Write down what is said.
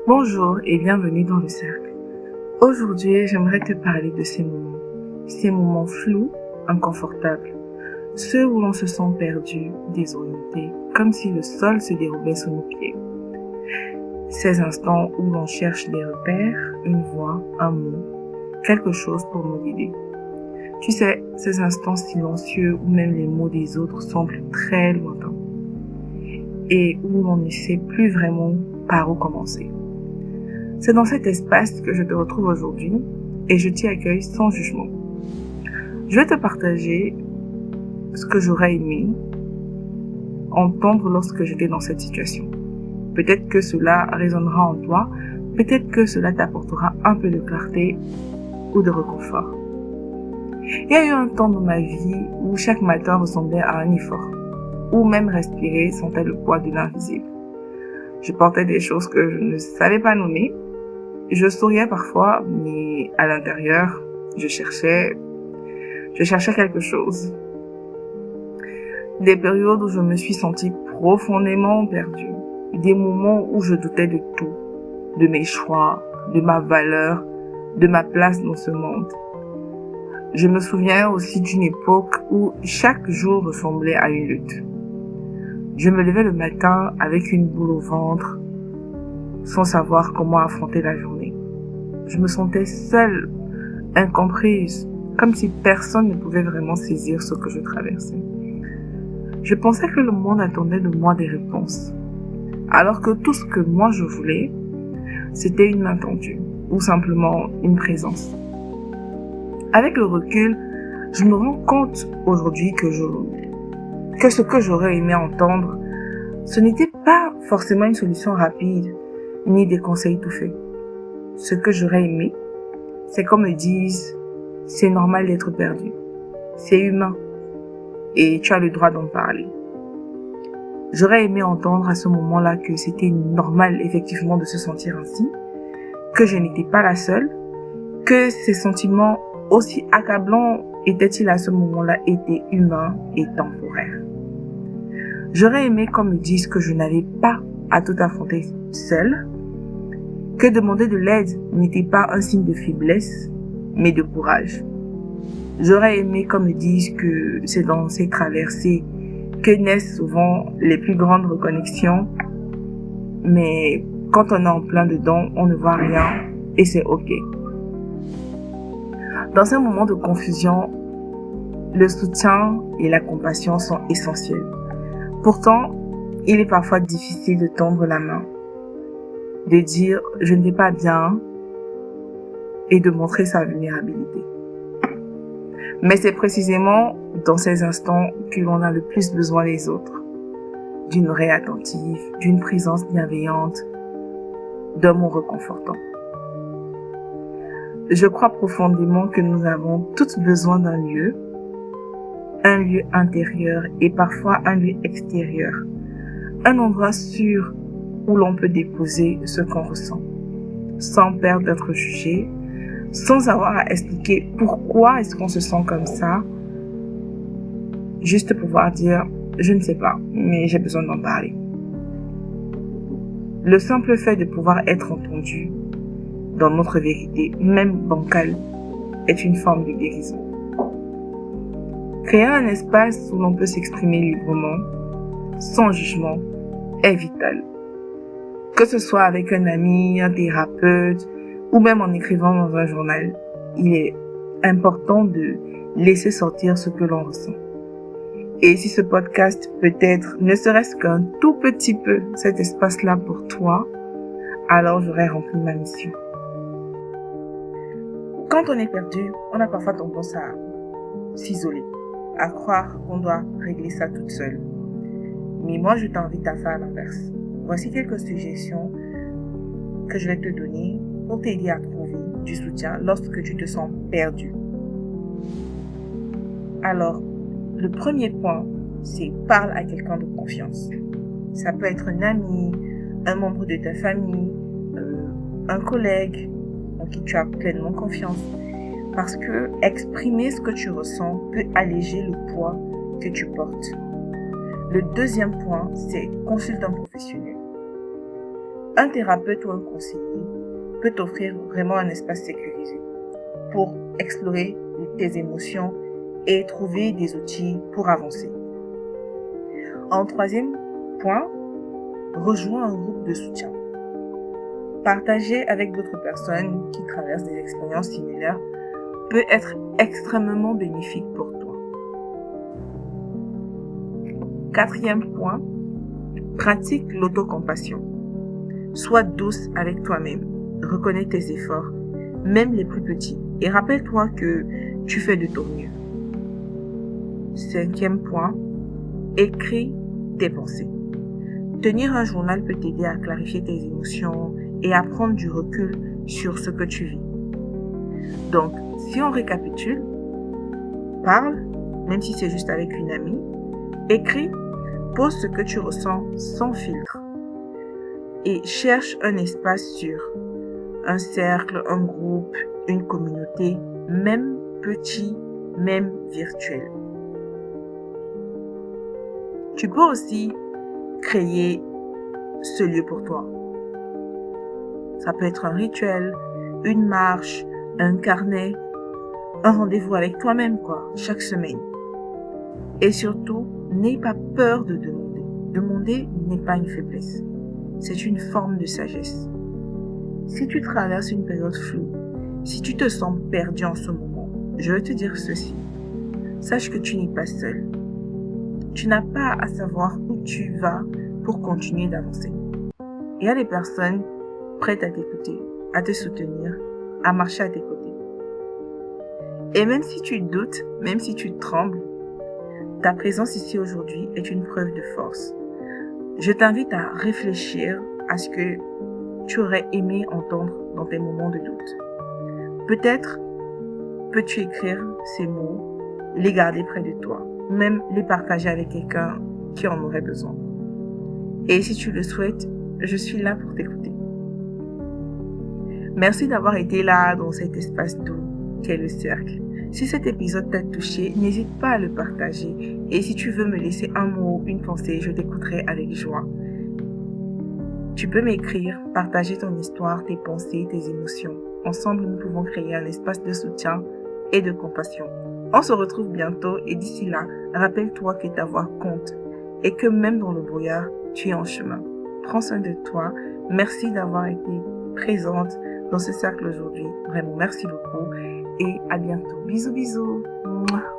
Bonjour et bienvenue dans le cercle. Aujourd'hui, j'aimerais te parler de ces moments flous, inconfortables, ceux où l'on se sent perdu, désorienté, comme si le sol se dérobait sous nos pieds. Ces instants où l'on cherche des repères, une voix, un mot, quelque chose pour nous guider. Tu sais, ces instants silencieux où même les mots des autres semblent très lointains et où l'on ne sait plus vraiment par où commencer. C'est dans cet espace que je te retrouve aujourd'hui et je t'y accueille sans jugement. Je vais te partager ce que j'aurais aimé entendre lorsque j'étais dans cette situation. Peut-être que cela résonnera en toi, peut-être que cela t'apportera un peu de clarté ou de réconfort. Il y a eu un temps dans ma vie où chaque matin ressemblait à un effort, où même respirer sentait le poids de l'invisible. Je portais des choses que je ne savais pas nommer. Je souriais parfois, mais à l'intérieur, je cherchais quelque chose. Des périodes où je me suis sentie profondément perdue. Des moments où je doutais de tout, de mes choix, de ma valeur, de ma place dans ce monde. Je me souviens aussi d'une époque où chaque jour ressemblait à une lutte. Je me levais le matin avec une boule au ventre, sans savoir comment affronter la journée. Je me sentais seule, incomprise, comme si personne ne pouvait vraiment saisir ce que je traversais. Je pensais que le monde attendait de moi des réponses, alors que tout ce que moi je voulais, c'était une main tendue, ou simplement une présence. Avec le recul, je me rends compte aujourd'hui que ce que j'aurais aimé entendre, ce n'était pas forcément une solution rapide, ni des conseils tout faits. Ce que j'aurais aimé, c'est qu'on me dise, c'est normal d'être perdu. C'est humain. Et tu as le droit d'en parler. J'aurais aimé entendre à ce moment-là que c'était normal effectivement de se sentir ainsi, que je n'étais pas la seule, que ces sentiments aussi accablants étaient-ils à ce moment-là étaient humains et temporaires. J'aurais aimé qu'on me dise que je n'avais pas à tout affronter seule, que demander de l'aide n'était pas un signe de faiblesse, mais de courage. J'aurais aimé qu'on me dise que c'est dans ces traversées que naissent souvent les plus grandes reconnexions, mais quand on est en plein dedans, on ne voit rien et c'est ok. Dans un moment de confusion, le soutien et la compassion sont essentiels. Pourtant, il est parfois difficile de tendre la main, de dire « je ne vais pas bien » et de montrer sa vulnérabilité. Mais c'est précisément dans ces instants que l'on a le plus besoin des autres, d'une oreille attentive, d'une présence bienveillante, d'un mot réconfortant. Je crois profondément que nous avons tous besoin d'un lieu intérieur et parfois un lieu extérieur, un endroit sûr où l'on peut déposer ce qu'on ressent, sans peur d'être jugé, sans avoir à expliquer pourquoi est-ce qu'on se sent comme ça, juste pouvoir dire « je ne sais pas, mais j'ai besoin d'en parler ». Le simple fait de pouvoir être entendu dans notre vérité, même bancale, est une forme de guérison. Créer un espace où l'on peut s'exprimer librement, sans jugement, est vital. Que ce soit avec un ami, un thérapeute, ou même en écrivant dans un journal, il est important de laisser sortir ce que l'on ressent. Et si ce podcast peut être, ne serait-ce qu'un tout petit peu, cet espace-là pour toi, alors j'aurai rempli ma mission. Quand on est perdu, on a parfois tendance à s'isoler, à croire qu'on doit régler ça toute seule. Mais moi, je t'invite à faire l'inverse. Voici quelques suggestions que je vais te donner pour t'aider à trouver du soutien lorsque tu te sens perdu. Alors, le premier point, c'est parle à quelqu'un de confiance. Ça peut être un ami, un membre de ta famille, un collègue en qui tu as pleinement confiance. Parce que exprimer ce que tu ressens peut alléger le poids que tu portes. Le deuxième point, c'est consulte un professionnel. Un thérapeute ou un conseiller peut t'offrir vraiment un espace sécurisé pour explorer tes émotions et trouver des outils pour avancer. En troisième point, rejoins un groupe de soutien. Partager avec d'autres personnes qui traversent des expériences similaires peut être extrêmement bénéfique pour toi. Quatrième point, pratique l'autocompassion. Sois douce avec toi-même. Reconnais tes efforts, même les plus petits. Et rappelle-toi que tu fais de ton mieux. Cinquième point, écris tes pensées. Tenir un journal peut t'aider à clarifier tes émotions et à prendre du recul sur ce que tu vis. Donc, si on récapitule, parle, même si c'est juste avec une amie, écris, pose ce que tu ressens sans filtre et cherche un espace sûr, un cercle, un groupe, une communauté, même petit, même virtuel. Tu peux aussi créer ce lieu pour toi. Ça peut être un rituel, une marche, un carnet, un rendez-vous avec toi-même, chaque semaine. Et surtout, n'aie pas peur de demander. Demander n'est pas une faiblesse. C'est une forme de sagesse. Si tu traverses une période floue, si tu te sens perdu en ce moment, je veux te dire ceci. Sache que tu n'es pas seul. Tu n'as pas à savoir où tu vas pour continuer d'avancer. Il y a des personnes prêtes à t'écouter, à te soutenir, à marcher à tes côtés. Et même si tu doutes, même si tu trembles, ta présence ici aujourd'hui est une preuve de force. Je t'invite à réfléchir à ce que tu aurais aimé entendre dans tes moments de doute. Peut-être peux-tu écrire ces mots, les garder près de toi, même les partager avec quelqu'un qui en aurait besoin. Et si tu le souhaites, je suis là pour t'écouter. Merci d'avoir été là dans cet espace doux qu'est le cercle. Si cet épisode t'a touché, n'hésite pas à le partager. Et si tu veux me laisser un mot, une pensée, je t'écouterai avec joie. Tu peux m'écrire, partager ton histoire, tes pensées, tes émotions. Ensemble, nous pouvons créer un espace de soutien et de compassion. On se retrouve bientôt et d'ici là, rappelle-toi que ta voix compte et que même dans le brouillard, tu es en chemin. Prends soin de toi. Merci d'avoir été présente dans ce cercle aujourd'hui. Vraiment, merci beaucoup et à bientôt. Bisous, bisous. Mouah.